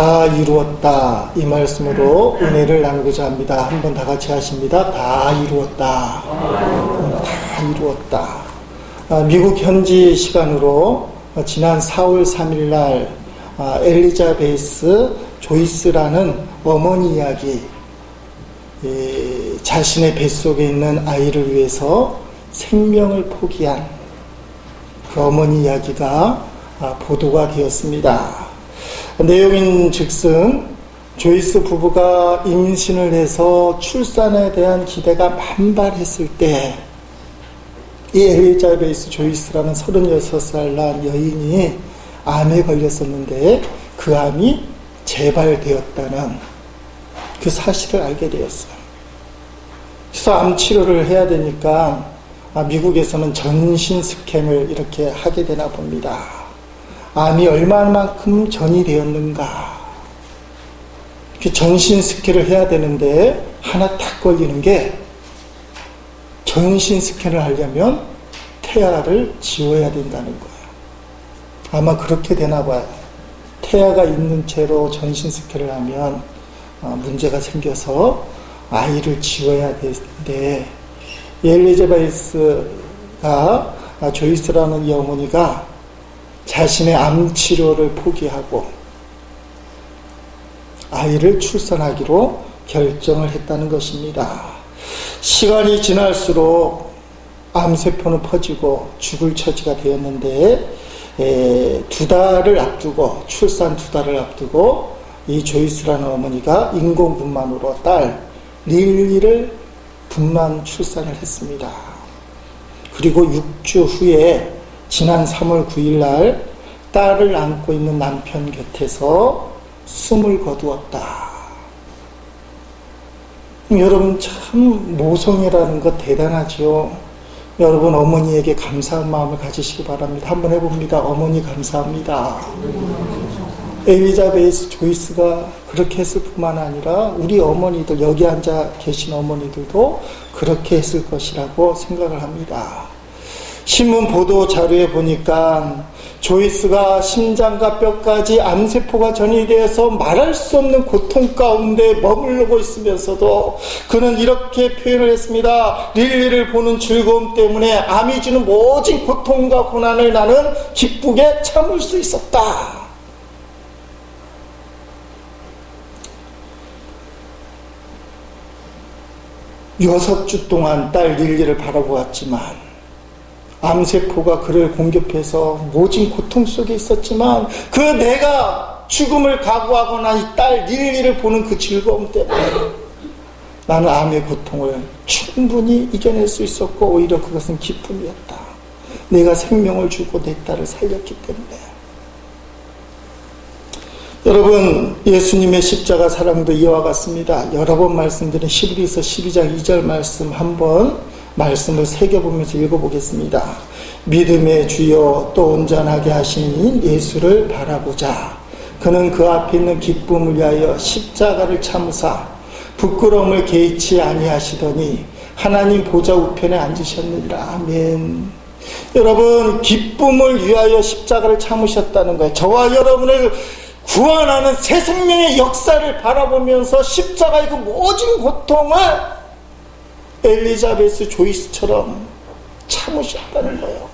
다 이루었다. 이 말씀으로 은혜를 나누고자 합니다. 한번 다 같이 하십니다. 다 이루었다. 다 이루었다. 미국 현지 시간으로 지난 4월 3일 날 엘리자베스 조이스라는 어머니 이야기, 자신의 뱃속에 있는 아이를 위해서 생명을 포기한 그 어머니 이야기가 보도가 되었습니다. 내용인 즉슨 조이스 부부가 임신을 해서 출산에 대한 기대가 만발했을 때 이 엘리자베스 조이스라는 36살 난 여인이 암에 걸렸었는데 그 암이 재발되었다는 그 사실을 알게 되었어요. 그래서 암 치료를 해야 되니까 미국에서는 전신 스캔을 이렇게 하게 되나 봅니다. 암이 얼마만큼 전이 되었는가. 그 전신 스캔을 해야 되는데 하나 딱 걸리는 게 전신 스캔을 하려면 태아를 지워야 된다는 거예요. 아마 그렇게 되나 봐요. 태아가 있는 채로 전신 스캔을 하면 문제가 생겨서 아이를 지워야 되는데 엘리자베스가 조이스라는 이 어머니가 자신의 암 치료를 포기하고 아이를 출산하기로 결정을 했다는 것입니다. 시간이 지날수록 암세포는 퍼지고 죽을 처지가 되었는데 2달을 앞두고 출산 2달을 앞두고 이 조이스라는 어머니가 인공분만으로 딸 릴리를 분만 출산을 했습니다. 그리고 6주 후에 지난 3월 9일 날 딸을 안고 있는 남편 곁에서 숨을 거두었다. 여러분 참 모성애라는 것 대단하죠. 여러분 어머니에게 감사한 마음을 가지시기 바랍니다. 한번 해봅니다. 어머니 감사합니다. 엘리자베스 조이스가 그렇게 했을 뿐만 아니라 우리 어머니들, 여기 앉아 계신 어머니들도 그렇게 했을 것이라고 생각을 합니다. 신문 보도 자료에 보니까 조이스가 심장과 뼈까지 암세포가 전이되어서 말할 수 없는 고통 가운데 머무르고 있으면서도 그는 이렇게 표현을 했습니다. 릴리를 보는 즐거움 때문에 암이 주는 모진 고통과 고난을 나는 기쁘게 참을 수 있었다. 여섯 주 동안 딸 릴리를 바라보았지만 암세포가 그를 공격해서 모진 고통 속에 있었지만 그 내가 죽음을 각오하거나 이 딸 릴리를 보는 그 즐거움 때문에 나는 암의 고통을 충분히 이겨낼 수 있었고 오히려 그것은 기쁨이었다. 내가 생명을 주고 내 딸을 살렸기 때문에. 여러분 예수님의 십자가 사랑도 이와 같습니다. 여러 번 말씀드린 히브리서 12장 2절 말씀 한번 말씀을 새겨보면서 읽어보겠습니다. 믿음의 주여 또 온전하게 하신 예수를 바라보자. 그는 그 앞에 있는 기쁨을 위하여 십자가를 참으사 부끄러움을 개의치 아니하시더니 하나님 보좌 우편에 앉으셨느니라. 아멘. 여러분 기쁨을 위하여 십자가를 참으셨다는 거예요. 저와 여러분을 구원하는 새 생명의 역사를 바라보면서 십자가의 그 모진 고통을 엘리자베스 조이스처럼 참으셨다는 거예요.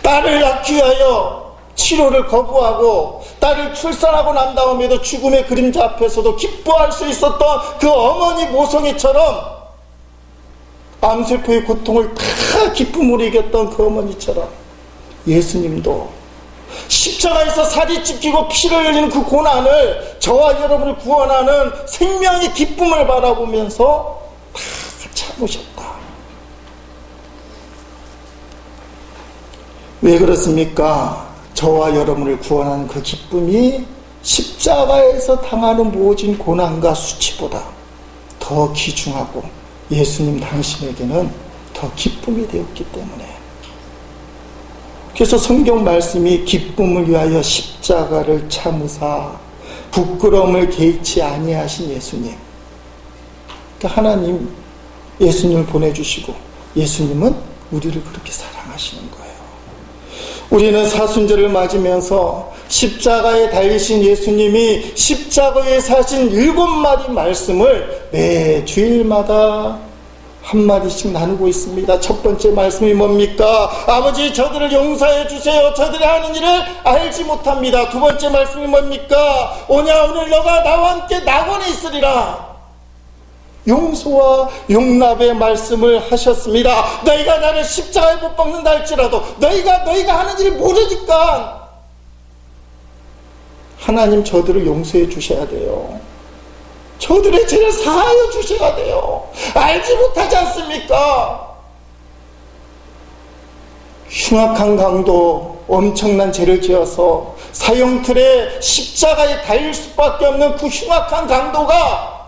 딸을 낳기 위하여 치료를 거부하고 딸을 출산하고 난 다음에도 죽음의 그림자 앞에서도 기뻐할 수 있었던 그 어머니 모성애처럼 암세포의 고통을 다 기쁨으로 이겼던 그 어머니처럼 예수님도 십자가에서 살이 찢기고 피를 흘리는 그 고난을 저와 여러분을 구원하는 생명의 기쁨을 바라보면서 다 참으셨다. 왜 그렇습니까? 저와 여러분을 구원하는 그 기쁨이 십자가에서 당하는 모진 고난과 수치보다 더 귀중하고 예수님 당신에게는 더 기쁨이 되었기 때문에. 그래서 성경 말씀이 기쁨을 위하여 십자가를 참으사 부끄러움을 개의치 아니하신 예수님. 그러니까 하나님 예수님을 보내주시고 예수님은 우리를 그렇게 사랑하시는 거예요. 우리는 사순절을 맞으면서 십자가에 달리신 예수님이 십자가에 사신 7마디 말씀을 매 주일마다 한마디씩 나누고 있습니다. 첫 번째 말씀이 뭡니까? 아버지, 저들을 용서해 주세요. 저들이 하는 일을 알지 못합니다. 두 번째 말씀이 뭡니까? 오냐, 오늘 너가 나와 함께 낙원에 있으리라. 용서와 용납의 말씀을 하셨습니다. 너희가 나를 십자가에 못 박는다 할지라도 너희가 하는 일을 모르니까 하나님 저들을 용서해 주셔야 돼요. 저들의 죄를 사하여 주셔야 돼요. 알지 못하지 않습니까? 흉악한 강도, 엄청난 죄를 지어서 사형틀에 십자가에 달릴 수밖에 없는 그 흉악한 강도가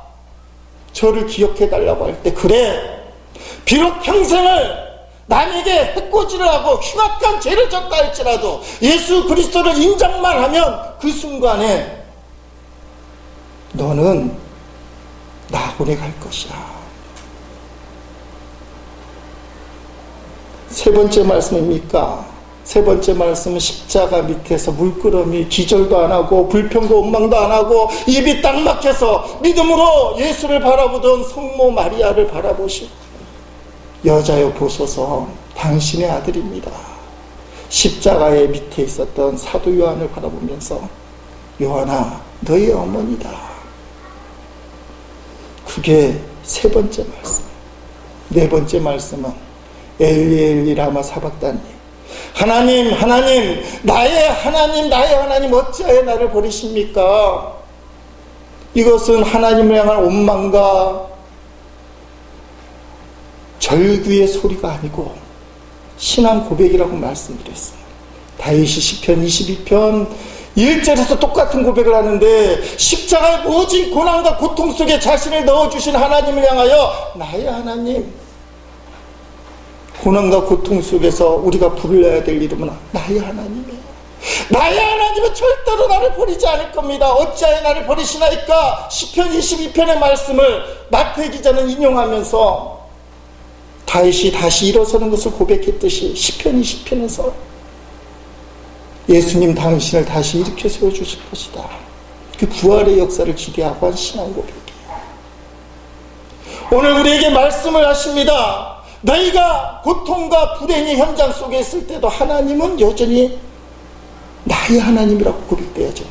저를 기억해 달라고 할 때, 그래, 비록 평생을 남에게 해코지를 하고 흉악한 죄를 졌다 할지라도 예수 그리스도를 인정만 하면 그 순간에 너는 낙원에 갈 것이야. 세 번째 말씀입니까? 세 번째 말씀은 십자가 밑에서 물끄러미 기절도 안 하고 불평도 원망도 안 하고 입이 딱 막혀서 믿음으로 예수를 바라보던 성모 마리아를 바라보시고, 여자여 보소서 당신의 아들입니다. 십자가의 밑에 있었던 사도 요한을 바라보면서 요한아 너희 어머니다. 그게 세 번째 말씀. 네 번째 말씀은 엘리 엘리 라마 사박다니, 하나님 하나님 나의 하나님 어찌하여 나를 버리십니까? 이것은 하나님을 향한 원망과 절규의 소리가 아니고 신앙 고백이라고 말씀드렸어요. 다윗이 시편 22편 1절에서 똑같은 고백을 하는데, 십자가의 모진 고난과 고통 속에 자신을 넣어주신 하나님을 향하여 나의 하나님, 고난과 고통 속에서 우리가 불러야 될 이름은 나의 하나님이에요. 나의 하나님은 절대로 나를 버리지 않을 겁니다. 어찌하여 나를 버리시나이까? 시편 22편의 말씀을 마태 기자는 인용하면서 다윗이 다시 일어서는 것을 고백했듯이 시편 20편에서 예수님 당신을 다시 일으켜 세워주실 것이다. 그 부활의 역사를 기대하고 한 신앙 고백이에요. 오늘 우리에게 말씀을 하십니다. 너희가 고통과 불행의 현장 속에 있을 때도 하나님은 여전히 나의 하나님이라고 고백돼야죠.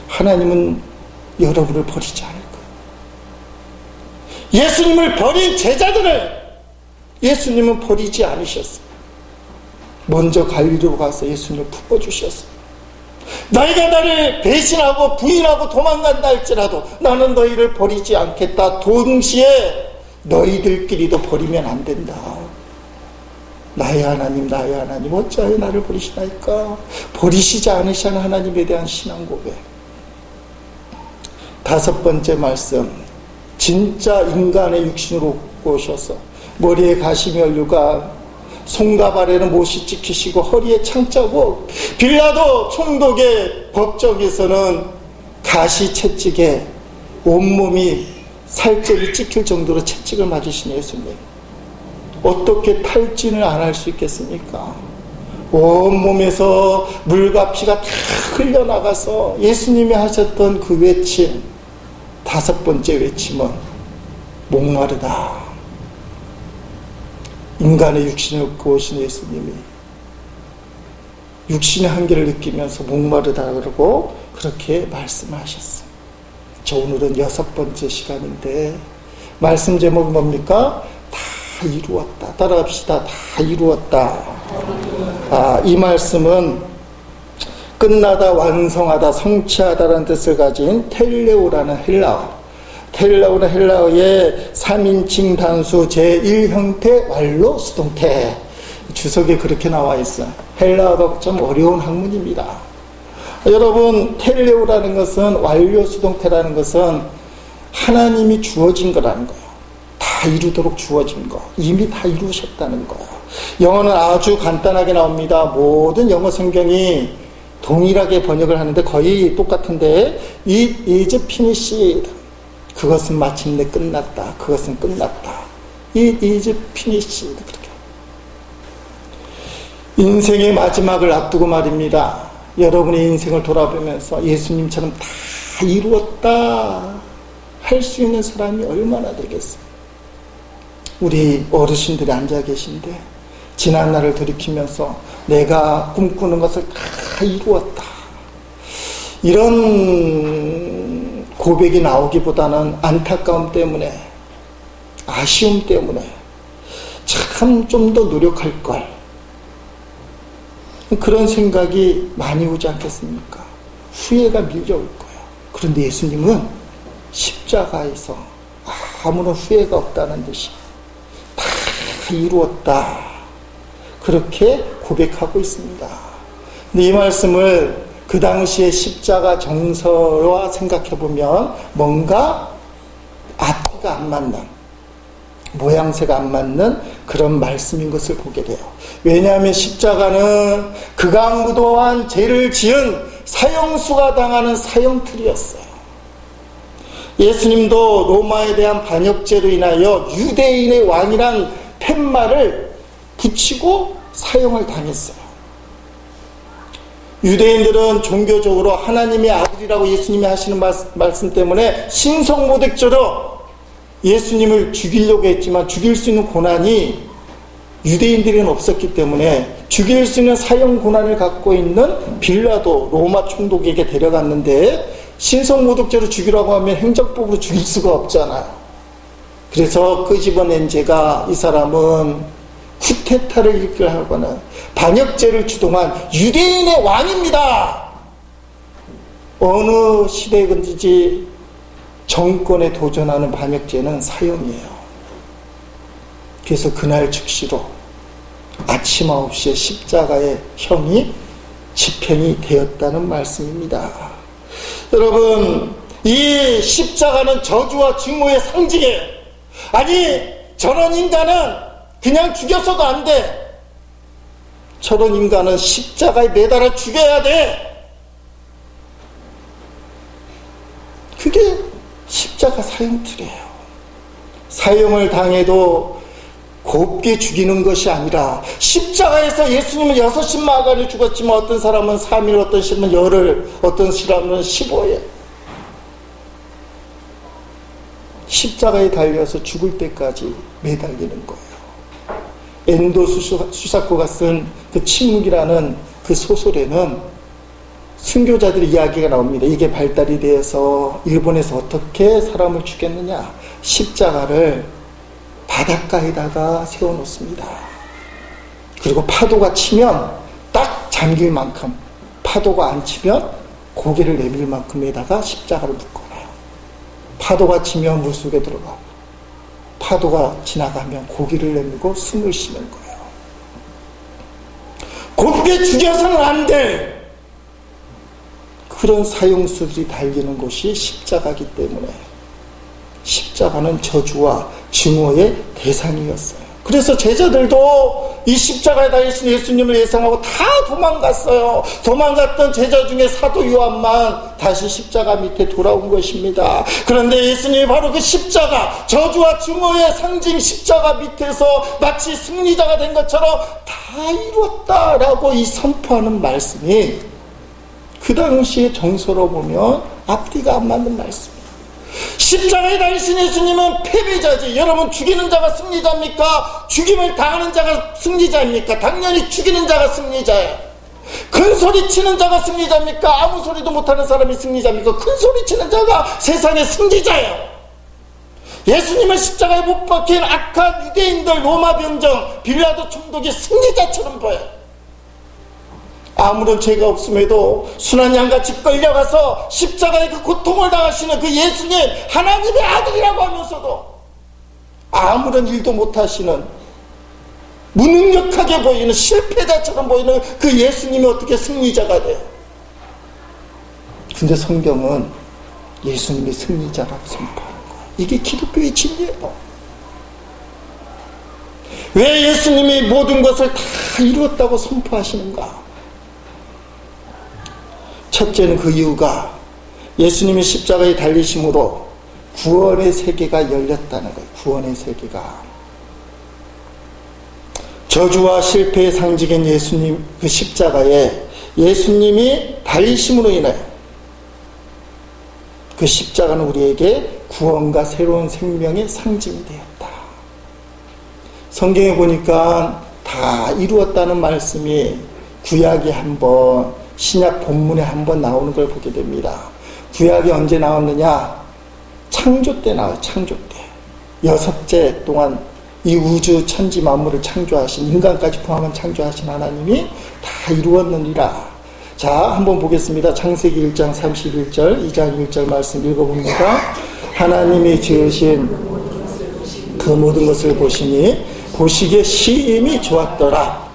하나님은 여러분을 버리지 않을 거예요. 예수님을 버린 제자들을 예수님은 버리지 않으셨어요. 먼저 갈릴리로 가서 예수님을 품어주셨어요. 너희가 나를 배신하고 부인하고 도망간다 할지라도 나는 너희를 버리지 않겠다. 동시에 너희들끼리도 버리면 안 된다. 나의 하나님 어찌하여 나를 버리시나이까? 버리시지 않으시는 하나님에 대한 신앙 고백. 다섯 번째 말씀, 진짜 인간의 육신으로 오셔서 머리에 가시며 류가, 손과 발에는 못이 찍히시고 허리에 창자국, 빌라도 총독의 법정에서는 가시 채찍에 온몸이 살점이 찍힐 정도로 채찍을 맞으신 예수님, 어떻게 탈진을 안 할 수 있겠습니까? 온몸에서 물과 피가 다 흘러나가서 예수님이 하셨던 그 외침, 다섯 번째 외침은 목마르다. 인간의 육신을 입고 오신 예수님이 육신의 한계를 느끼면서 목마르다 그러고 그렇게 말씀하셨어요. 저 오늘은 여섯 번째 시간인데 말씀 제목이 뭡니까? 다 이루었다. 따라합시다. 다 이루었다. 이 말씀은 끝나다, 완성하다, 성취하다라는 뜻을 가진 텔레오라는 헬라어는 헬라어의 3인칭 단수 제1형태 완료 수동태. 주석에 그렇게 나와 있어요. 헬라어가 좀 어려운 학문입니다. 여러분, 텔레오라는 것은, 완료 수동태라는 것은 하나님이 주어진 거라는 거예요. 다 이루도록 주어진 거, 이미 다 이루셨다는 거예요. 영어는 아주 간단하게 나옵니다. 모든 영어 성경이 동일하게 번역을 하는데 거의 똑같은데, It is finished. 그것은 마침내 끝났다. 그것은 끝났다. It is finished. 그렇게. 인생의 마지막을 앞두고 말입니다. 여러분의 인생을 돌아보면서 예수님처럼 다 이루었다 할 수 있는 사람이 얼마나 되겠어요? 우리 어르신들이 앉아 계신데 지난 날을 돌이키면서 내가 꿈꾸는 것을 다 이루었다, 이런 고백이 나오기보다는 안타까움 때문에, 아쉬움 때문에 참 좀 더 노력할 걸, 그런 생각이 많이 오지 않겠습니까? 후회가 밀려올 거예요. 그런데 예수님은 십자가에서 아무런 후회가 없다는 듯이 다 이루었다, 그렇게 고백하고 있습니다. 근데 이 말씀을 그 당시의 십자가 정서와 생각해보면 뭔가 앞뒤가 안 맞는, 모양새가 안 맞는 그런 말씀인 것을 보게 돼요. 왜냐하면 십자가는 극악무도한 죄를 지은 사형수가 당하는 사형틀이었어요. 예수님도 로마에 대한 반역죄로 인하여 유대인의 왕이란 팻말을 붙이고 사형을 당했어요. 유대인들은 종교적으로 하나님의 아들이라고 예수님이 하시는 말씀 때문에 신성모독죄로 예수님을 죽이려고 했지만 죽일 수 있는 고난이 유대인들에는 없었기 때문에 죽일 수 있는 사형 고난을 갖고 있는 빌라도 로마 총독에게 데려갔는데, 신성모독죄로 죽이라고 하면 행정법으로 죽일 수가 없잖아요. 그래서 끄집어낸 죄가, 이 사람은 쿠데타를 일으키려거나 반역죄를 주동한 유대인의 왕입니다. 어느 시대든지 정권에 도전하는 반역죄는 사형이에요. 그래서 그날 즉시로 아침 9시에 십자가의 형이 집행이 되었다는 말씀입니다. 여러분, 이 십자가는 저주와 증오의 상징이에요. 아니, 저런 인간은 그냥 죽였어도 안 돼. 저런 인간은 십자가에 매달아 죽여야 돼. 그게 십자가 사형틀이에요. 사형을 당해도 곱게 죽이는 것이 아니라, 십자가에서 예수님은 6마가를 죽었지만 어떤 사람은 3일, 어떤 사람은 열흘, 어떤 사람은 15일 십자가에 달려서 죽을 때까지 매달리는 거예요. 엔도 수사코가 쓴 그 침묵이라는 그 소설에는 순교자들의 이야기가 나옵니다. 이게 발달이 되어서 일본에서 어떻게 사람을 죽였느냐, 십자가를 바닷가에다가 세워놓습니다. 그리고 파도가 치면 딱 잠길 만큼, 파도가 안 치면 고개를 내밀 만큼에다가 십자가를 묶어놔요. 파도가 치면 물속에 들어가고, 파도가 지나가면 고개를 내밀고 숨을 쉬는 거예요. 곱게 죽여서는 안 돼. 그런 사형수들이 달리는 곳이 십자가이기 때문에 십자가는 저주와 증오의 대상이었어요. 그래서 제자들도 이 십자가에 달리신 예수님을 예상하고 다 도망갔어요. 도망갔던 제자 중에 사도 요한만 다시 십자가 밑에 돌아온 것입니다. 그런데 예수님이 바로 그 십자가, 저주와 증오의 상징 십자가 밑에서 마치 승리자가 된 것처럼 다 이루었다라고 이 선포하는 말씀이 그 당시의 정서로 보면 앞뒤가 안 맞는 말씀이에요. 십자가에 달리신 예수님은 패배자지. 여러분, 죽이는 자가 승리자입니까? 죽임을 당하는 자가 승리자입니까? 당연히 죽이는 자가 승리자예요. 큰 소리 치는 자가 승리자입니까? 아무 소리도 못하는 사람이 승리자입니까? 큰 소리 치는 자가 세상의 승리자예요. 예수님을 십자가에 못 박힌 악한 유대인들, 로마 병정, 빌라도 총독이 승리자처럼 보여요. 아무런 죄가 없음에도 순한 양같이 끌려가서 십자가의 그 고통을 당하시는 그 예수님, 하나님의 아들이라고 하면서도 아무런 일도 못하시는, 무능력하게 보이는 실패자처럼 보이는 그 예수님이 어떻게 승리자가 돼요? 근데 성경은 예수님이 승리자라고 선포하는 거예요. 이게 기독교의 진리예요. 왜 예수님이 모든 것을 다 이루었다고 선포하시는가? 첫째는 그 이유가 예수님이 십자가에 달리심으로 구원의 세계가 열렸다는 거예요. 구원의 세계가. 저주와 실패의 상징인 예수님 그 십자가에 예수님이 달리심으로 인하여 그 십자가는 우리에게 구원과 새로운 생명의 상징이 되었다. 성경에 보니까 다 이루었다는 말씀이 구약이 한 번, 신약 본문에 한 번 나오는 걸 보게 됩니다. 구약이 언제 나왔느냐? 창조 때 나와요. 창조 때. 6째 동안 이 우주 천지 만물을 창조하신, 인간까지 포함한 창조하신 하나님이 다 이루었느니라. 자, 한번 보겠습니다. 창세기 1장 31절, 2장 1절 말씀 읽어봅니다. 하나님이 지으신 그 모든 것을 보시니 보시기에 심히 좋았더라.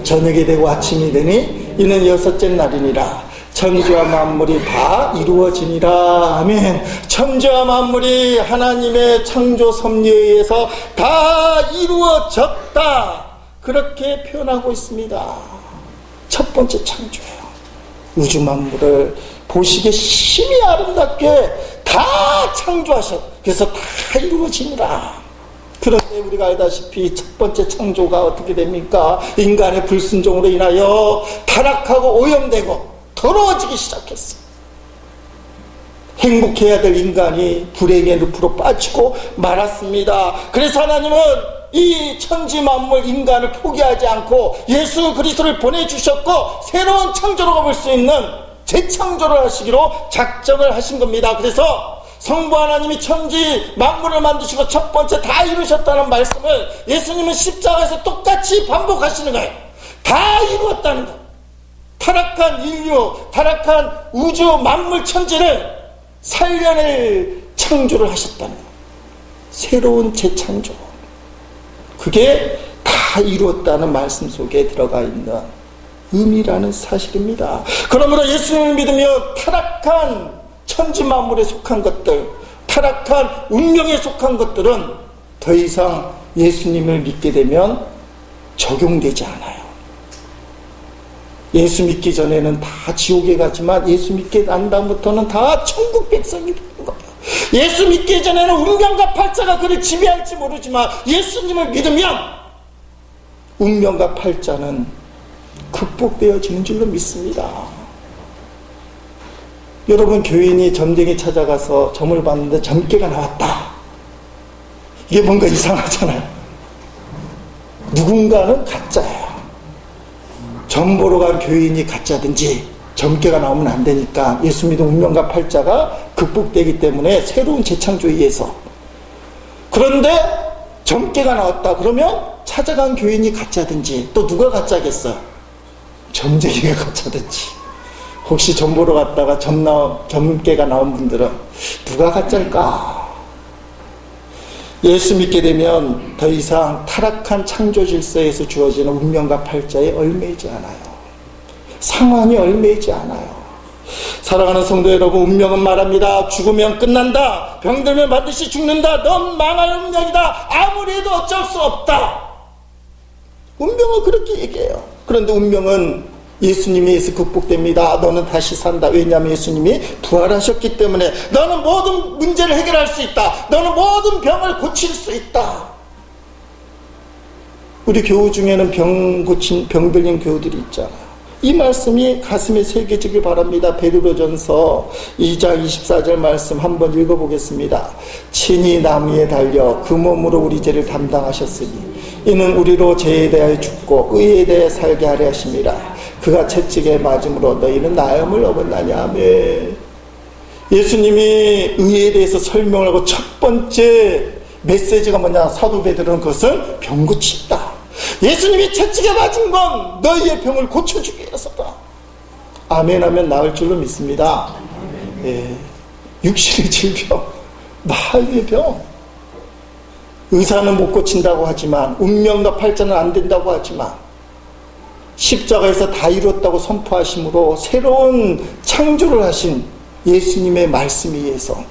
저녁이 되고 아침이 되니 이는 6째 날이니라. 천지와 만물이 다 이루어지니라. 아멘. 천지와 만물이 하나님의 창조 섭리에 의해서 다 이루어졌다. 그렇게 표현하고 있습니다. 첫 번째 창조예요. 우주 만물을 보시기에 심히 아름답게 다 창조하셨. 그래서 다 이루어지니라. 그런데 우리가 알다시피 첫 번째 창조가 어떻게 됩니까? 인간의 불순종으로 인하여 타락하고 오염되고 더러워지기 시작했어. 행복해야 될 인간이 불행의 늪으로 빠지고 말았습니다. 그래서 하나님은 이 천지 만물 인간을 포기하지 않고 예수 그리스도를 보내주셨고 새로운 창조로 가볼 수 있는 재창조를 하시기로 작정을 하신 겁니다. 그래서 성부 하나님이 천지 만물을 만드시고 첫 번째 다 이루셨다는 말씀을 예수님은 십자가에서 똑같이 반복하시는 거예요. 다 이루었다는 거. 타락한 인류, 타락한 우주 만물 천지를 살려낼 창조를 하셨다는 거예요. 새로운 재창조. 그게 다 이루었다는 말씀 속에 들어가 있는 의미라는 사실입니다. 그러므로 예수님을 믿으며 타락한 천지 만물에 속한 것들, 타락한 운명에 속한 것들은 더 이상 예수님을 믿게 되면 적용되지 않아요. 예수 믿기 전에는 다 지옥에 가지만 예수 믿게 난 다음부터는 다 천국 백성이 되는 거예요. 예수 믿기 전에는 운명과 팔자가 그를 지배할지 모르지만 예수님을 믿으면 운명과 팔자는 극복되어지는 줄로 믿습니다. 여러분, 교인이 점쟁이 찾아가서 점을 봤는데 점괘가 나왔다. 이게 뭔가 이상하잖아요. 누군가는 가짜예요. 점 보러 간 교인이 가짜든지 점괘가 나오면 안 되니까 예수 믿음 운명과 팔자가 극복되기 때문에 새로운 재창조에 의해서. 그런데 점괘가 나왔다 그러면 찾아간 교인이 가짜든지 또 누가 가짜겠어? 점쟁이가 가짜든지. 혹시 점 보러 갔다가 점괘가 나온 분들은 누가 가짜일까? 예수 믿게 되면 더 이상 타락한 창조 질서에서 주어지는 운명과 팔자에 얽매이지 않아요. 상황이 얽매이지 않아요. 사랑하는 성도 여러분, 운명은 말합니다. 죽으면 끝난다. 병들면 반드시 죽는다. 넌 망할 운명이다. 아무리 해도 어쩔 수 없다. 운명은 그렇게 얘기해요. 그런데 운명은 예수님에 의해서 극복됩니다. 너는 다시 산다. 왜냐하면 예수님이 부활하셨기 때문에 너는 모든 문제를 해결할 수 있다. 너는 모든 병을 고칠 수 있다. 우리 교우 중에는 병 들린 교우들이 있잖아요. 이 말씀이 가슴에 새겨지길 바랍니다. 베드로전서 2장 24절 말씀 한번 읽어보겠습니다. 친히 나무에 달려 그 몸으로 우리 죄를 담당하셨으니 이는 우리로 죄에 대하여 죽고 의에 대하여 살게 하려 하심이라. 그가 채찍에 맞음으로 너희는 나음을 얻었나냐. 아멘. 예수님이 의에 대해서 설명을 하고 첫 번째 메시지가 뭐냐? 사도 베드로는 그것은 병 고친다. 예수님이 채찍에 맞은 건 너희의 병을 고쳐주기 위해서다. 아멘 하면 나을 줄로 믿습니다. 예. 육신의 질병, 마음의 병. 의사는 못 고친다고 하지만, 운명과 팔자는 안 된다고 하지만, 십자가에서 다 이뤘다고 선포하심으로 새로운 창조를 하신 예수님의 말씀에 의해서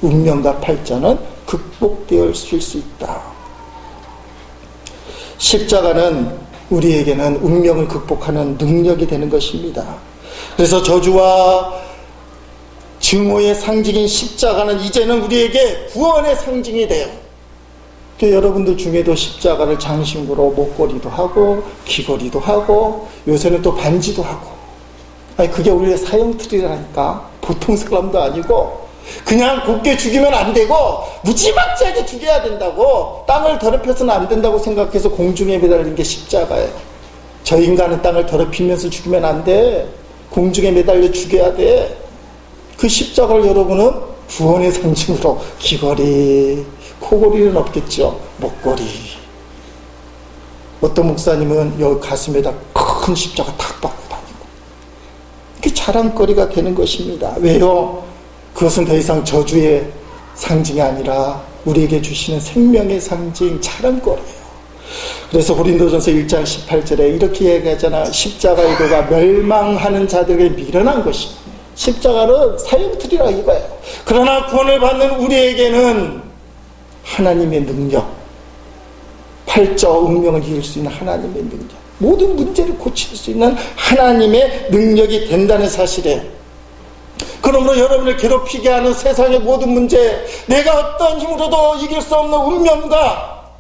운명과 팔자는 극복되어 수 있다. 십자가는 우리에게는 운명을 극복하는 능력이 되는 것입니다. 그래서 저주와 증오의 상징인 십자가는 이제는 우리에게 구원의 상징이 돼요. 여러분들 중에도 십자가를 장신구로 목걸이도 하고 귀걸이도 하고 요새는 또 반지도 하고, 아니 그게 우리의 사형틀이라니까. 보통 사람도 아니고 그냥 곱게 죽이면 안 되고 무지막지하게 죽여야 된다고, 땅을 더럽혀서는 안 된다고 생각해서 공중에 매달린 게 십자가예요. 저 인간은 땅을 더럽히면서 죽이면 안 돼. 공중에 매달려 죽여야 돼. 그 십자가를 여러분은 구원의 상징으로 귀걸이, 코걸이는 없겠죠. 목걸이. 어떤 목사님은 여기 가슴에다 큰 십자가 탁 박고 다니고. 그게 자랑거리가 되는 것입니다. 왜요? 그것은 더 이상 저주의 상징이 아니라 우리에게 주시는 생명의 상징, 자랑거리예요. 그래서 고린도전서 1장 18절에 이렇게 얘기하잖아. 십자가의 도가 멸망하는 자들에게 미련한 것이. 십자가는 사형틀이라 이거예요. 그러나 구원을 받는 우리에게는 하나님의 능력, 팔자 운명을 이길 수 있는 하나님의 능력, 모든 문제를 고칠 수 있는 하나님의 능력이 된다는 사실에, 그러므로 여러분을 괴롭히게 하는 세상의 모든 문제, 내가 어떤 힘으로도 이길 수 없는 운명과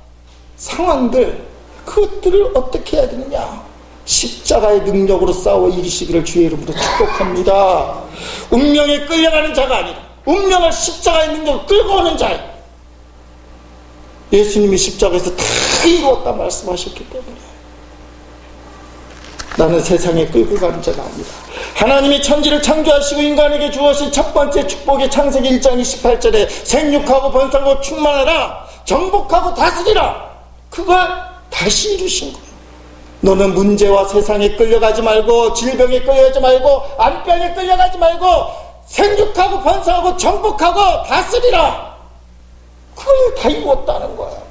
상황들, 그것들을 어떻게 해야 되느냐? 십자가의 능력으로 싸워 이기시기를 주의 이름으로 축복합니다. 운명에 끌려가는 자가 아니라 운명을 십자가의 능력으로 끌고 오는 자예요. 예수님이 십자가에서 다 이루었다 말씀하셨기 때문에 나는 세상에 끌고 가는 자가 아니다. 하나님이 천지를 창조하시고 인간에게 주어진 첫 번째 축복이 창세기 1장 28절에 생육하고 번성하고 충만하라, 정복하고 다스리라, 그걸 다시 이루신 거예요. 너는 문제와 세상에 끌려가지 말고, 질병에 끌려가지 말고, 안병에 끌려가지 말고, 생육하고 번성하고 정복하고 다스리라, 그걸 다 이루었다는 거예요.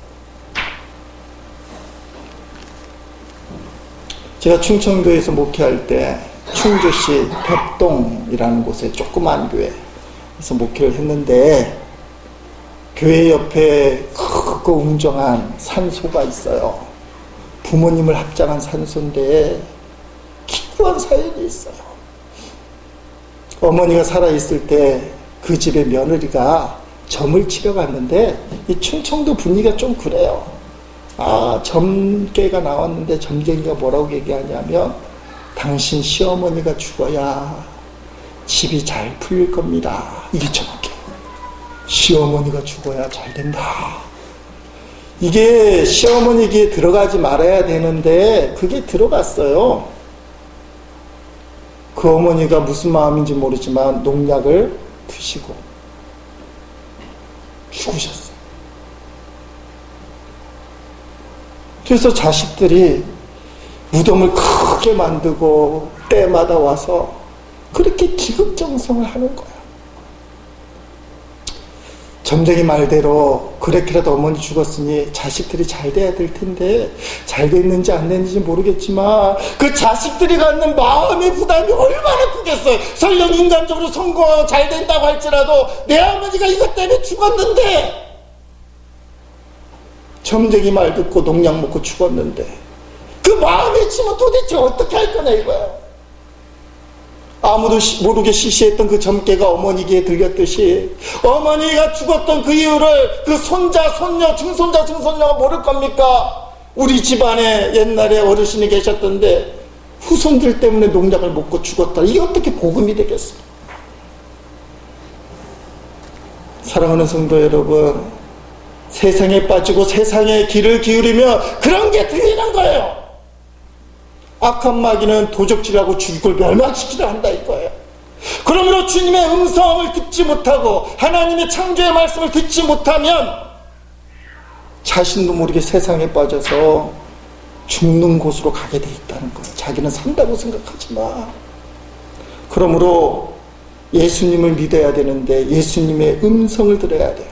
제가 충청도에서 목회할 때 충주시 벽동이라는 곳에 조그만 교회에서 목회를 했는데, 교회 옆에 크고 웅장한 산소가 있어요. 부모님을 합장한 산소인데 기구한 사연이 있어요. 어머니가 살아있을 때 그 집의 며느리가 점을 치러 갔는데, 이 충청도 분위기가 좀 그래요. 점괘가 나왔는데 점쟁이가 뭐라고 얘기하냐면, 당신 시어머니가 죽어야 집이 잘 풀릴 겁니다. 이게 정확해요. 시어머니가 죽어야 잘 된다. 이게 시어머니 귀에 들어가지 말아야 되는데 그게 들어갔어요. 그 어머니가 무슨 마음인지 모르지만 농약을 드시고 죽으셨어요. 그래서 자식들이 무덤을 크게 만들고 때마다 와서 그렇게 기급정성을 하는 거야. 점쟁이 말대로 그렇게라도 어머니 죽었으니 자식들이 잘 돼야 될 텐데, 잘 됐는지 안 됐는지 모르겠지만 그 자식들이 갖는 마음의 부담이 얼마나 크겠어요. 설령 인간적으로 성공 잘 된다고 할지라도 내 어머니가 이것 때문에 죽었는데, 점쟁이 말 듣고 농약 먹고 죽었는데 그 마음에 치면 도대체 어떻게 할 거냐 이거야. 아무도 모르게 시시했던 그 점괘가 어머니 귀에 들렸듯이, 어머니가 죽었던 그 이유를 그 손자, 손녀, 증손자, 증손녀가 모를 겁니까? 우리 집안에 옛날에 어르신이 계셨던데 후손들 때문에 농약을 먹고 죽었다. 이게 어떻게 복음이 되겠어요? 사랑하는 성도 여러분, 세상에 빠지고 세상에 귀를 기울이며 그런 게 들리는 거예요. 악한 마귀는 도적질하고 죽이고 멸망시키려 한다 이거예요. 그러므로 주님의 음성을 듣지 못하고 하나님의 창조의 말씀을 듣지 못하면 자신도 모르게 세상에 빠져서 죽는 곳으로 가게 돼 있다는 거예요. 자기는 산다고 생각하지 마. 그러므로 예수님을 믿어야 되는데 예수님의 음성을 들어야 돼요.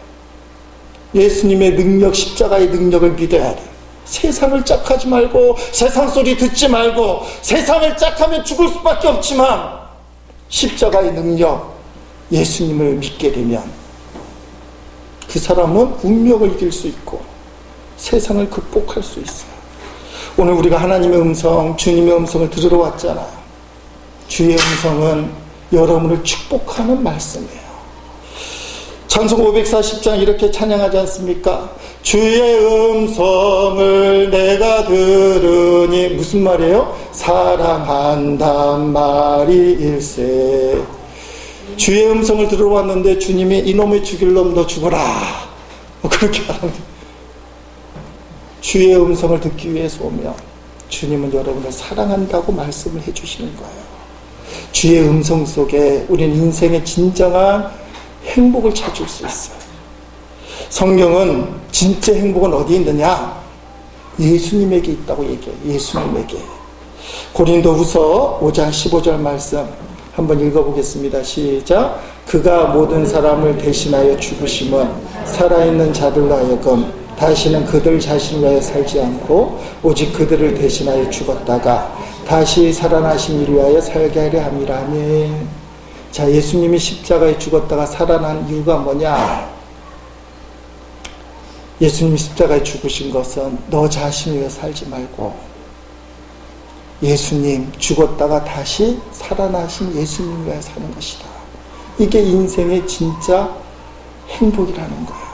예수님의 능력, 십자가의 능력을 믿어야 돼요. 세상을 짝하지 말고, 세상 소리 듣지 말고, 세상을 짝하면 죽을 수밖에 없지만 십자가의 능력, 예수님을 믿게 되면 그 사람은 운명을 이길 수 있고 세상을 극복할 수 있어요. 오늘 우리가 하나님의 음성, 주님의 음성을 들으러 왔잖아요. 주의 음성은 여러분을 축복하는 말씀이에요. 찬송 540장 이렇게 찬양하지 않습니까? 주의 음성을 내가 들으니 무슨 말이에요? 사랑한단 말이일세. 주의 음성을 들어왔는데 주님이 이놈의 죽일 놈 너 죽어라 그렇게 하는. 주의 음성을 듣기 위해서 오면 주님은 여러분을 사랑한다고 말씀을 해주시는 거예요. 주의 음성 속에 우리는 인생의 진정한 행복을 찾을 수 있어요. 성경은 진짜 행복은 어디 있느냐? 예수님에게 있다고 얘기해요. 예수님에게. 고린도후서 5장 15절 말씀 한번 읽어보겠습니다. 시작. 그가 모든 사람을 대신하여 죽으심은 살아있는 자들로 하여금 다시는 그들 자신을 위하여 살지 않고 오직 그들을 대신하여 죽었다가 다시 살아나신 이를 위하여 살게 하려 함이라. 아멘. 자, 예수님이 십자가에 죽었다가 살아난 이유가 뭐냐? 예수님이 십자가에 죽으신 것은 너 자신을 위해 살지 말고 예수님 죽었다가 다시 살아나신 예수님을 위해 사는 것이다. 이게 인생의 진짜 행복이라는 거예요.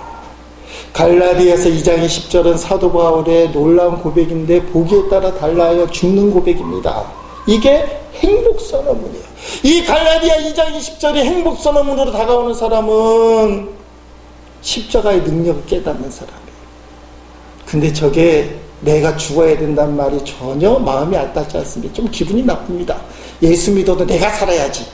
갈라디아서 2장 20절은 사도 바울의 놀라운 고백인데 보기에 따라 달라요. 죽는 고백입니다. 이게 행복선언문이에요. 이 갈라디아 2장 20절이 행복선언문으로 다가오는 사람은 십자가의 능력을 깨닫는 사람이에요. 근데 저게 내가 죽어야 된다는 말이 전혀 마음이 안닿지 않습니다. 좀 기분이 나쁩니다. 예수 믿어도 내가 살아야지.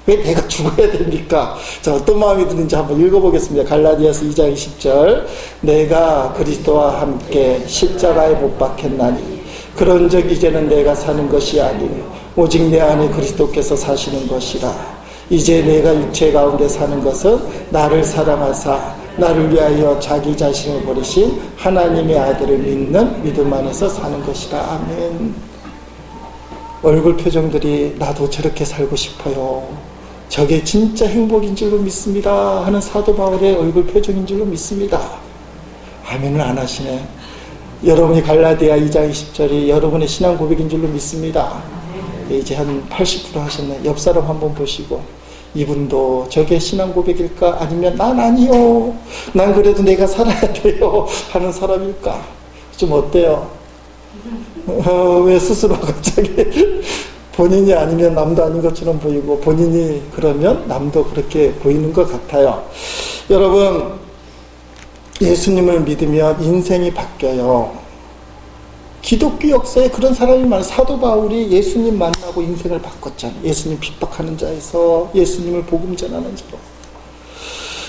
왜 내가 죽어야 됩니까? 자, 어떤 마음이 드는지 한번 읽어보겠습니다. 갈라디아서 2장 20절. 내가 그리스도와 함께 십자가에 못 박혔나니 그런즉 이제는 내가 사는 것이 아니요 오직 내 안에 그리스도께서 사시는 것이라. 이제 내가 육체 가운데 사는 것은 나를 사랑하사 나를 위하여 자기 자신을 버리신 하나님의 아들을 믿는 믿음 안에서 사는 것이라. 아멘. 얼굴 표정들이 나도 저렇게 살고 싶어요. 저게 진짜 행복인 줄로 믿습니다 하는 사도 바울의 얼굴 표정인 줄로 믿습니다. 아멘을 안 하시네. 여러분이 갈라디아 2장 20절이 여러분의 신앙 고백인 줄로 믿습니다. 이제 한 80% 하셨네. 옆 사람 한번 보시고 이분도 저게 신앙 고백일까? 아니면 난 아니요, 난 그래도 내가 살아야 돼요 하는 사람일까? 좀 어때요? 왜 스스로 갑자기 본인이 아니면 남도 아닌 것처럼 보이고 본인이 그러면 남도 그렇게 보이는 것 같아요. 여러분, 예수님을 믿으면 인생이 바뀌어요. 기독교 역사에 그런 사람이 많아요. 사도 바울이 예수님 만나고 인생을 바꿨잖아요. 예수님 핍박하는 자에서 예수님을 복음 전하는 자로.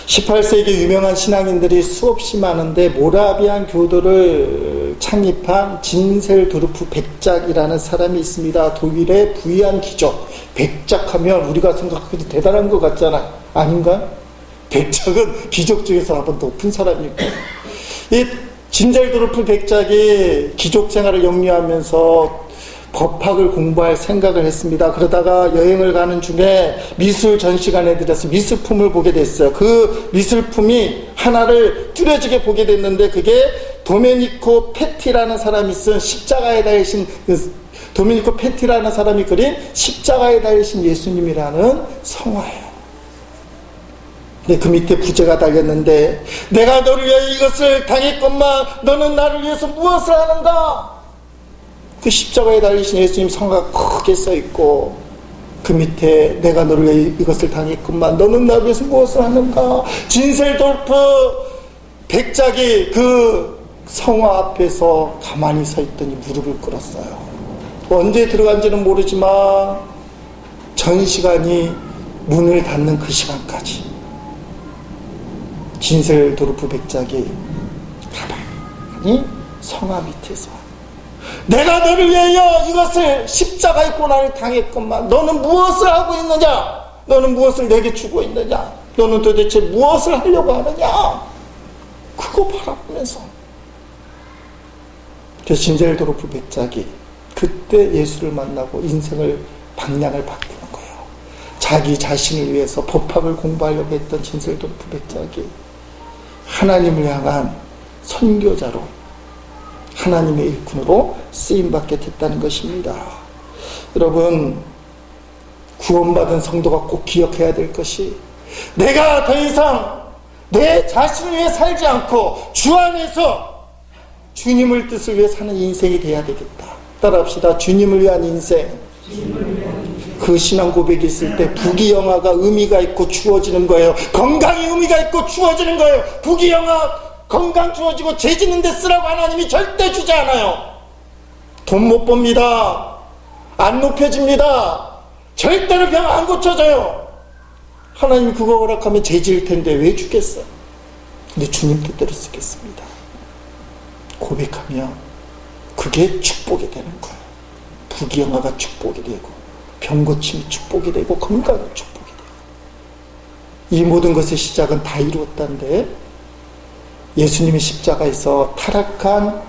18세기 유명한 신앙인들이 수없이 많은데 모라비안 교도를 창립한 진셀도르프 백작이라는 사람이 있습니다. 독일의 부유한 귀족. 백작하면 우리가 생각해도 대단한 것 같잖아. 아닌가? 백작은 귀족 중에서 한번 높은 사람이고, 이 진셀도르프 백작이 귀족 생활을 영위하면서 법학을 공부할 생각을 했습니다. 그러다가 여행을 가는 중에 미술 전시관에 들어서 미술품을 보게 됐어요. 그 미술품이 하나를 뚜렷하게 보게 됐는데 그게 도메니코 페티라는 사람이 쓴 십자가에 달리신, 도메니코 페티라는 사람이 그린 십자가에 달리신 예수님이라는 성화예요. 근데 그 밑에 부제가 달렸는데, 내가 너를 위하여 이것을 당했건만 너는 나를 위해서 무엇을 하는가? 그 십자가에 달리신 예수님 성화가 크게 써있고, 그 밑에 내가 너를 위하여 이것을 당했건만 너는 나를 위해서 무엇을 하는가? 진셀도르프 백작이 그 성화 앞에서 가만히 서 있더니 무릎을 꿇었어요. 언제 들어간지는 모르지만 전시관이 문을 닫는 그 시간까지 진셀도르프 백작이 가만히 성화 밑에서, 내가 너를 위하여 이것을 십자가의 고난을 당했건만 너는 무엇을 하고 있느냐? 너는 무엇을 내게 주고 있느냐? 너는 도대체 무엇을 하려고 하느냐? 그거 바라보면서 그 진셀도르프 백작이 그때 예수를 만나고 인생을 방향을 바꾸는 거예요. 자기 자신을 위해서 법학을 공부하려고 했던 진셀도르프 백작이 하나님을 향한 선교자로, 하나님의 일꾼으로 쓰임받게 됐다는 것입니다. 여러분, 구원받은 성도가 꼭 기억해야 될 것이, 내가 더 이상 내 자신을 위해 살지 않고 주 안에서 주님을 뜻을 위해 사는 인생이 돼야 되겠다. 따라합시다. 주님을 위한 인생. 그 신앙 고백이 있을 때 부귀영화가 의미가 있고 주어지는 거예요. 건강이 의미가 있고 주어지는 거예요. 부귀영화, 건강 주어지고 죄짓는 데 쓰라고 하나님이 절대 주지 않아요. 돈 못 법니다. 안 높여집니다. 절대로 병 안 고쳐져요. 하나님이 그거 허락하면 죄질 텐데 왜 주겠어? 근데 주님 뜻대로 쓰겠습니다. 고백하면 그게 축복이 되는 거예요. 부귀영화가 축복이 되고 병 고침이 축복이 되고 건강이 축복이 되고, 이 모든 것의 시작은 다 이루었다는데 예수님이 십자가에서 타락한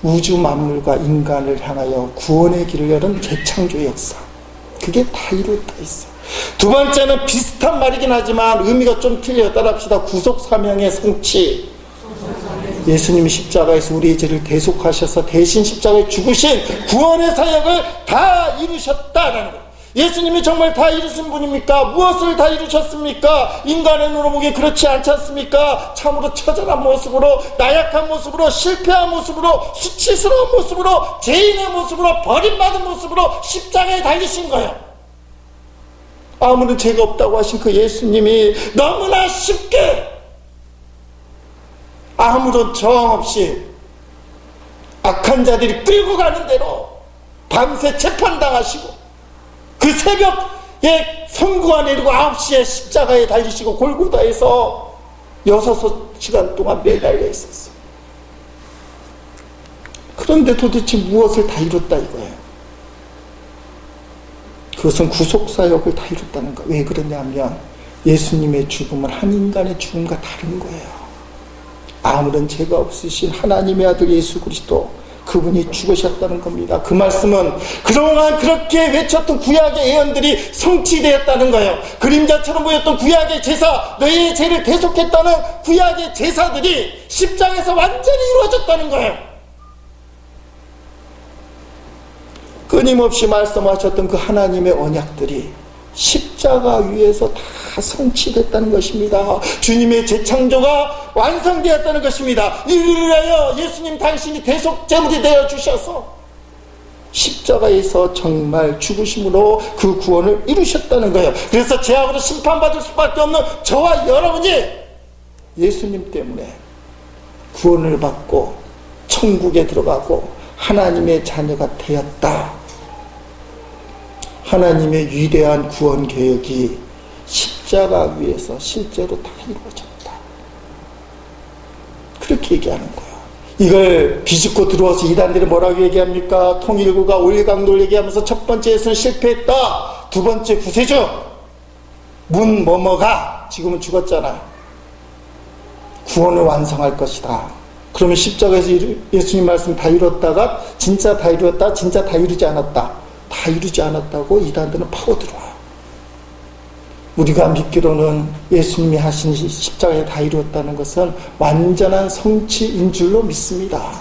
우주 만물과 인간을 향하여 구원의 길을 열은 재창조의 역사, 그게 다 이루어져 있어요. 두 번째는 비슷한 말이긴 하지만 의미가 좀 틀려요. 따라합시다. 구속사명의 성취. 예수님이 십자가에서 우리의 죄를 대속하셔서 대신 십자가에 죽으신 구원의 사역을 다 이루셨다라는 거예요. 예수님이 정말 다 이루신 분입니까? 무엇을 다 이루셨습니까? 인간의 눈으로 보기에 그렇지 않지 않습니까? 참으로 처절한 모습으로, 나약한 모습으로, 실패한 모습으로, 수치스러운 모습으로, 죄인의 모습으로, 버림받은 모습으로 십자가에 달리신 거예요. 아무런 죄가 없다고 하신 그 예수님이 너무나 쉽게 아무런 저항 없이 악한 자들이 끌고 가는 대로 밤새 재판당하시고 그 새벽에 성구가 내리고 9시에 십자가에 달리시고 골고다에서 6시간 동안 매달려 있었어요. 그런데 도대체 무엇을 다 이뤘다 이거예요. 그것은 구속사역을 다 이뤘다는 거예요. 왜 그러냐면 예수님의 죽음은 한 인간의 죽음과 다른 거예요. 아무런 죄가 없으신 하나님의 아들 예수 그리스도, 그분이 죽으셨다는 겁니다. 그 말씀은 그동안 그렇게 외쳤던 구약의 예언들이 성취되었다는 거예요. 그림자처럼 보였던 구약의 제사, 너희의 죄를 대속했다는 구약의 제사들이 십자가에서 완전히 이루어졌다는 거예요. 끊임없이 말씀하셨던 그 하나님의 언약들이 십자가 위에서 다 성취됐다는 것입니다. 주님의 재창조가 완성되었다는 것입니다. 이를 위하여 예수님 당신이 대속제물이 되어 주셔서 십자가에서 정말 죽으심으로 그 구원을 이루셨다는 거예요. 그래서 죄악으로 심판받을 수밖에 없는 저와 여러분이 예수님 때문에 구원을 받고 천국에 들어가고 하나님의 자녀가 되었다. 하나님의 위대한 구원 계획이 십자가 위에서 실제로 다 이루어졌다. 그렇게 얘기하는 거예요. 이걸 비집고 들어와서 이단들이 뭐라고 얘기합니까? 통일부가 올강도를 얘기하면서 첫 번째에서는 실패했다. 두 번째 구세주 문 뭐뭐가 지금은 죽었잖아. 구원을 완성할 것이다. 그러면 십자가에서 예수님 말씀 다 이뤘다가 진짜 다 이루었다, 진짜 다 이루지 않았다, 다 이루지 않았다고 이단들은 파고들어와요. 우리가 믿기로는 예수님이 하신 십자가에 다 이루었다는 것은 완전한 성취인 줄로 믿습니다.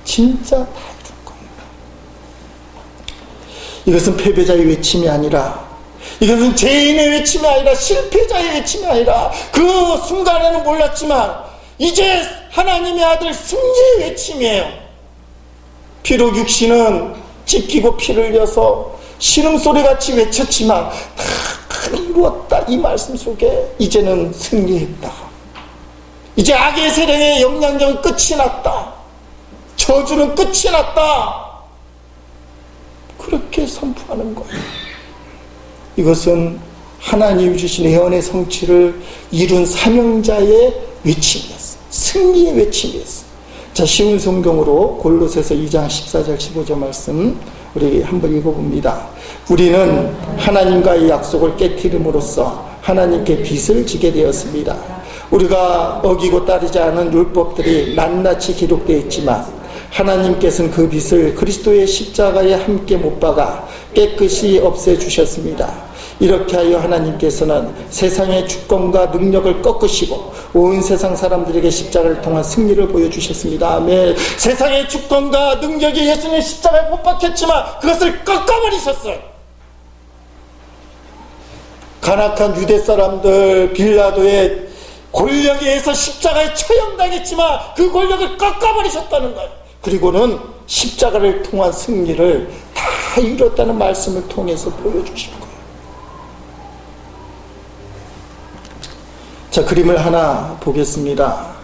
진짜 다 이룬 겁니다. 이것은 패배자의 외침이 아니라, 이것은 죄인의 외침이 아니라, 실패자의 외침이 아니라, 그 순간에는 몰랐지만 이제 하나님의 아들 승리의 외침이에요. 비록 육신은 찢기고 피를 흘려서 신음소리같이 외쳤지만 다 이루었다. 이 말씀 속에 이제는 승리했다. 이제 악의 세력의 영향력은 끝이 났다. 저주는 끝이 났다. 그렇게 선포하는 거예요. 이것은 하나님이 주신 예언의 성취를 이룬 사명자의 외침이었어요. 승리의 외침이었어요. 자, 쉬운 성경으로 골로새서 2장 14절 15절 말씀 우리 한번 읽어봅니다. 우리는 하나님과의 약속을 깨트림으로써 하나님께 빚을 지게 되었습니다. 우리가 어기고 따르지 않은 율법들이 낱낱이 기록되어 있지만 하나님께서는 그 빚을 그리스도의 십자가에 함께 못 박아 깨끗이 없애주셨습니다. 이렇게 하여 하나님께서는 세상의 주권과 능력을 꺾으시고 온 세상 사람들에게 십자가를 통한 승리를 보여주셨습니다. 아멘. 세상의 주권과 능력이 예수님의 십자가에 못 박혔지만 그것을 꺾어버리셨어요. 간악한 유대 사람들, 빌라도의 권력에 의해서 십자가에 처형당했지만 그 권력을 꺾어버리셨다는 거예요. 그리고는 십자가를 통한 승리를 다 이뤘다는 말씀을 통해서 보여주신 거예요. 자, 그림을 하나 보겠습니다.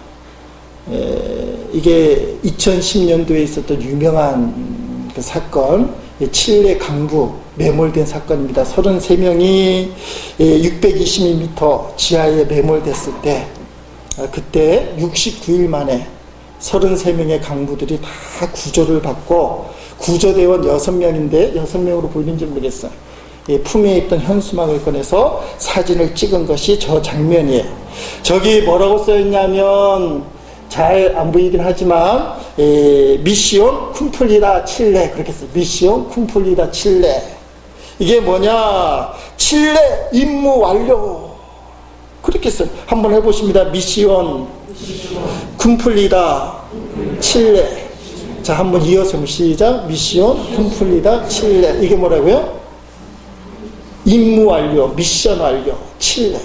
이게 2010년도에 있었던 유명한 그 사건, 칠레 강부 매몰된 사건입니다. 33명이 622m 지하에 매몰됐을 때, 그때 69일 만에 33명의 강부들이 다 구조를 받고, 구조대원 6명인데 6명으로 보이는지 모르겠어요. 품에 있던 현수막을 꺼내서 사진을 찍은 것이 저 장면이에요. 저기 뭐라고 써있냐면 잘 안 보이긴 하지만 미시온 쿰플리다 칠레, 그렇게 써요. 미시온 쿰플리다 칠레. 이게 뭐냐, 칠레 임무 완료, 그렇게 써요. 한번 해보십니다. 미시온 쿰플리다 칠레. 자, 한번 이어서 시작. 미시온 쿰플리다 칠레. 이게 뭐라고요? 임무 완료, 미션 완료, 칠레.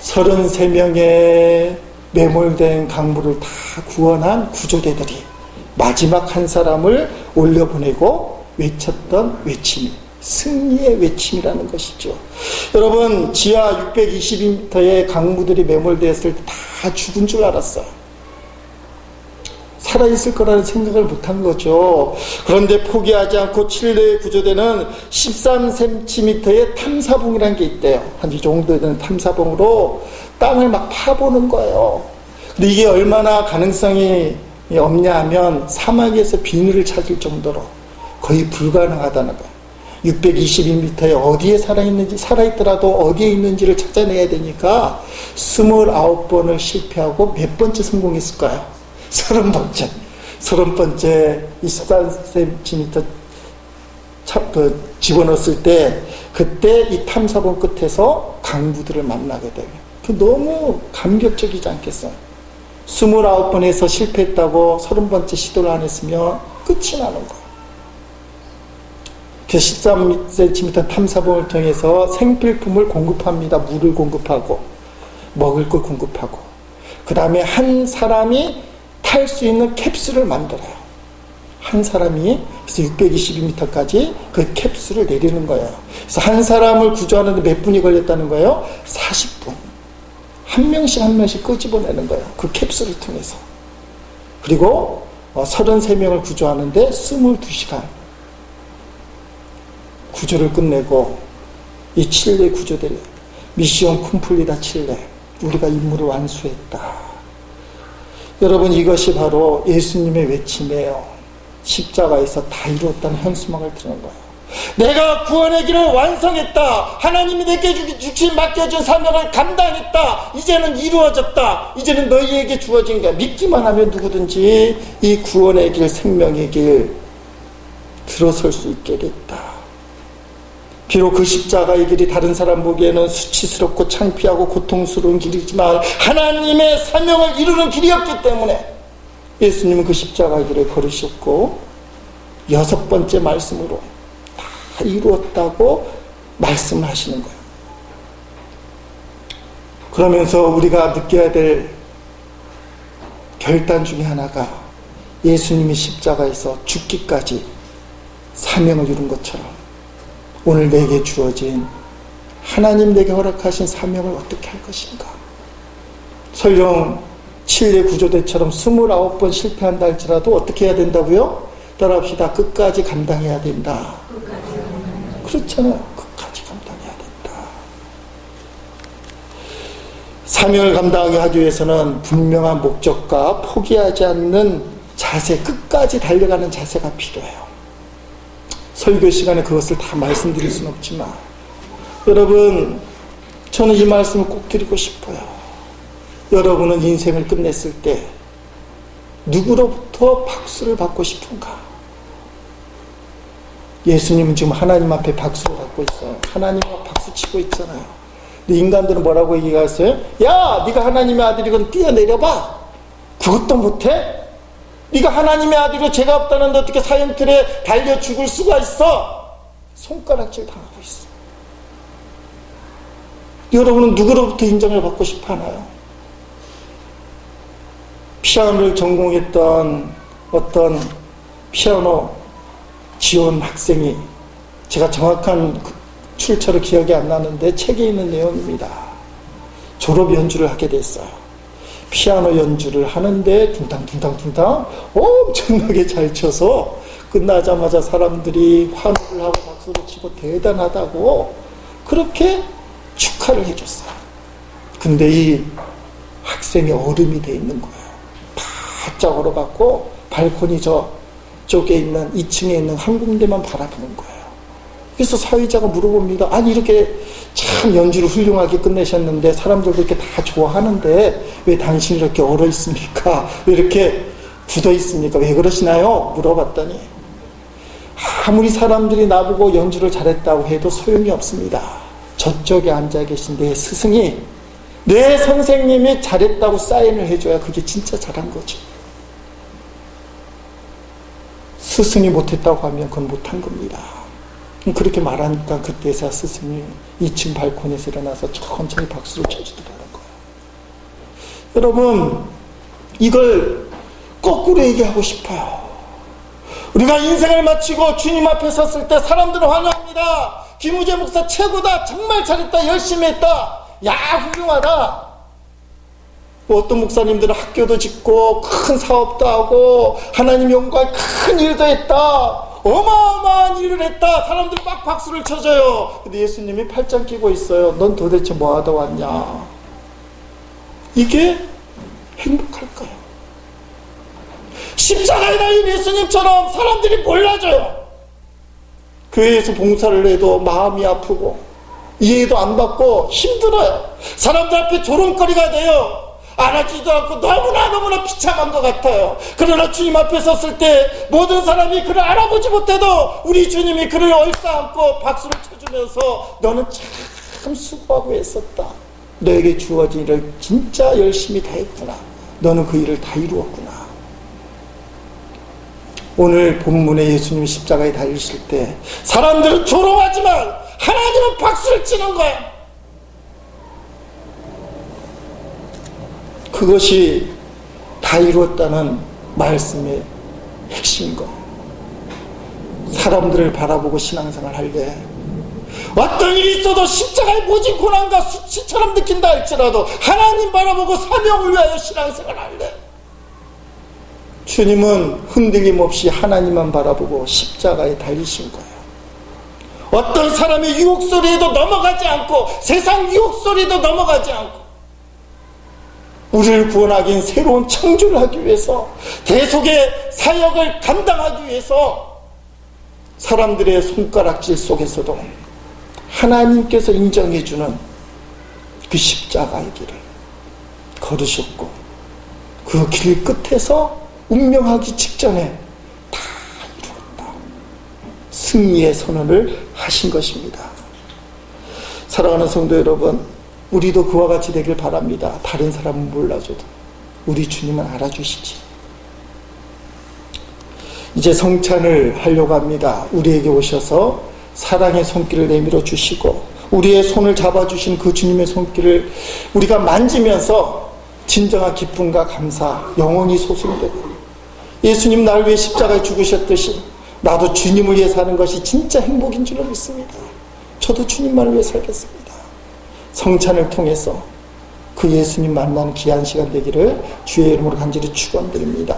33명의 매몰된 강부를 다 구원한 구조대들이 마지막 한 사람을 올려보내고 외쳤던 외침이 승리의 외침이라는 것이죠. 여러분, 지하 622m의 강부들이 매몰되었을 때 다 죽은 줄 알았어요. 살아있을 거라는 생각을 못한 거죠. 그런데 포기하지 않고 칠레의 구조대는 13cm의 탐사봉이라는 게 있대요. 한 이 정도 되는 탐사봉으로 땅을 막 파보는 거예요. 근데 이게 얼마나 가능성이 없냐 하면 사막에서 비늘을 찾을 정도로 거의 불가능하다는 거예요. 622m에 어디에 살아있는지, 살아있더라도 어디에 있는지를 찾아내야 되니까 29번을 실패하고 몇 번째 성공했을까요? 30번째. 30번째 24cm 집어넣었을 때, 그때 이 탐사봉 끝에서 강부들을 만나게 돼요. 그 너무 감격적이지 않겠어요? 29번에서 실패했다고 30번째 시도를 안 했으면 끝이 나는 거예요. 그래서 13cm 탐사봉을 통해서 생필품을 공급합니다. 물을 공급하고 먹을 걸 공급하고, 그 다음에 한 사람이 탈 수 있는 캡슐을 만들어요. 한 사람이. 그래서 622m까지 그 캡슐을 내리는 거예요. 그래서 한 사람을 구조하는데 몇 분이 걸렸다는 거예요? 40분. 한 명씩 한 명씩 끄집어내는 거예요. 그 캡슐을 통해서. 그리고 33명을 구조하는데 22시간 구조를 끝내고, 이 칠레 구조대 미시온 쿰플리다 칠레, 우리가 임무를 완수했다. 여러분, 이것이 바로 예수님의 외침이에요. 십자가에서 다 이루었다는 현수막을 드는 거예요. 내가 구원의 길을 완성했다. 하나님이 내게 주신 맡겨준 사명을 감당했다. 이제는 이루어졌다. 이제는 너희에게 주어진 거야. 믿기만 하면 누구든지 이 구원의 길, 생명의 길 들어설 수 있게 됐다. 비록 그 십자가의 길이 다른 사람 보기에는 수치스럽고 창피하고 고통스러운 길이지만 하나님의 사명을 이루는 길이었기 때문에 예수님은 그 십자가의 길을 걸으셨고, 6번째 말씀으로 다 이루었다고 말씀을 하시는 거예요. 그러면서 우리가 느껴야 될 결단 중에 하나가, 예수님이 십자가에서 죽기까지 사명을 이룬 것처럼 오늘 내게 주어진, 하나님 내게 허락하신 사명을 어떻게 할 것인가. 설령 칠레 구조대처럼 29번 실패한다 할지라도 어떻게 해야 된다고요? 따라합시다. 끝까지 감당해야 된다. 그렇잖아요. 끝까지 감당해야 된다. 사명을 감당하기 위해서는 분명한 목적과 포기하지 않는 자세, 끝까지 달려가는 자세가 필요해요. 설교 시간에 그것을 다 말씀드릴 수는 없지만, 여러분, 저는 이 말씀을 꼭 드리고 싶어요. 여러분은 인생을 끝냈을 때 누구로부터 박수를 받고 싶은가? 예수님은 지금 하나님 앞에 박수를 받고 있어요. 하나님 앞에 박수 치고 있잖아요. 근데 인간들은 뭐라고 얘기했어요? 야, 네가 하나님의 아들이건 뛰어내려봐. 그것도 못해? 네가 하나님의 아들이고 죄가 없다는데 어떻게 사형틀에 달려 죽을 수가 있어? 손가락질 당하고 있어. 여러분은 누구로부터 인정을 받고 싶어 하나요? 피아노를 전공했던 어떤 피아노 지원 학생이, 제가 정확한 출처를 기억이 안 나는데 책에 있는 내용입니다. 졸업 연주를 하게 됐어요. 피아노 연주를 하는데 둥탕 엄청나게 잘 쳐서 끝나자마자 사람들이 환호를 하고 박수를 치고 대단하다고 그렇게 축하를 해줬어요. 근데 이 학생이 얼음이 돼 있는 거예요. 바짝 얼어갖고 발코니 저쪽에 있는 2층에 있는 한 군데만 바라보는 거예요. 그래서 사회자가 물어봅니다. 아니 이렇게 참 연주를 훌륭하게 끝내셨는데 사람들도 이렇게 다 좋아하는데 왜 당신이 이렇게 얼어 있습니까? 왜 이렇게 굳어 있습니까? 왜 그러시나요? 물어봤더니 아무리 사람들이 나보고 연주를 잘했다고 해도 소용이 없습니다. 저쪽에 앉아 계신 내 스승이, 내 선생님이 잘했다고 사인을 해줘야 그게 진짜 잘한 거죠. 스승이 못했다고 하면 그건 못한 겁니다. 그렇게 말하니까 그때서야 스승이 2층 발코니에서 일어나서 천천히 박수를 쳐주더라는 거예요. 여러분, 이걸 거꾸로 얘기하고 싶어요. 우리가 인생을 마치고 주님 앞에 섰을 때 사람들은 환호합니다. 김우재 목사 최고다. 정말 잘했다. 열심히 했다. 야, 훌륭하다. 어떤 목사님들은 학교도 짓고 큰 사업도 하고 하나님 영광의 큰 일도 했다. 어마어마한 일을 했다. 사람들이 막 박수를 쳐줘요. 근데 예수님이 팔짱 끼고 있어요. 넌 도대체 뭐하다 왔냐? 이게 행복할까요? 십자가에 달린 예수님처럼 사람들이 몰라줘요. 교회에서 봉사를 해도 마음이 아프고 이해도 안 받고 힘들어요. 사람들 앞에 조롱거리가 돼요. 알아주지도 않고 너무나 비참한 것 같아요. 그러나 주님 앞에 섰을 때 모든 사람이 그를 알아보지 못해도 우리 주님이 그를 얼싸안고 박수를 쳐주면서 너는 참 수고하고 애썼다. 너에게 주어진 일을 진짜 열심히 다 했구나. 너는 그 일을 다 이루었구나. 오늘 본문에 예수님이 십자가에 달리실 때 사람들은 조롱하지만 하나님은 박수를 치는 거예요. 그것이 다 이루었다는 말씀의 핵심인 거예요. 사람들을 바라보고 신앙생활 할 때 어떤 일이 있어도 십자가의 모진 고난과 수치처럼 느낀다 할지라도 하나님 바라보고 사명을 위하여 신앙생활 할 때 주님은 흔들림 없이 하나님만 바라보고 십자가에 달리신 거예요. 어떤 사람의 유혹 소리에도 넘어가지 않고 세상 유혹 소리에도 넘어가지 않고 우리를 구원하기 위해 새로운 창조를 하기 위해서 대속의 사역을 감당하기 위해서 사람들의 손가락질 속에서도 하나님께서 인정해주는 그 십자가의 길을 걸으셨고 그 길 끝에서 운명하기 직전에 다 이루었다. 승리의 선언을 하신 것입니다. 사랑하는 성도 여러분, 우리도 그와 같이 되길 바랍니다. 다른 사람은 몰라줘도 우리 주님은 알아주시지. 이제 성찬을 하려고 합니다. 우리에게 오셔서 사랑의 손길을 내밀어 주시고 우리의 손을 잡아주신 그 주님의 손길을 우리가 만지면서 진정한 기쁨과 감사 영원히 솟음되고 예수님 날 위해 십자가에 죽으셨듯이 나도 주님을 위해 사는 것이 진짜 행복인 줄로 믿습니다. 저도 주님만을 위해 살겠습니다. 성찬을 통해서 그 예수님 만나는 귀한 시간 되기를 주의 이름으로 간절히 축원드립니다.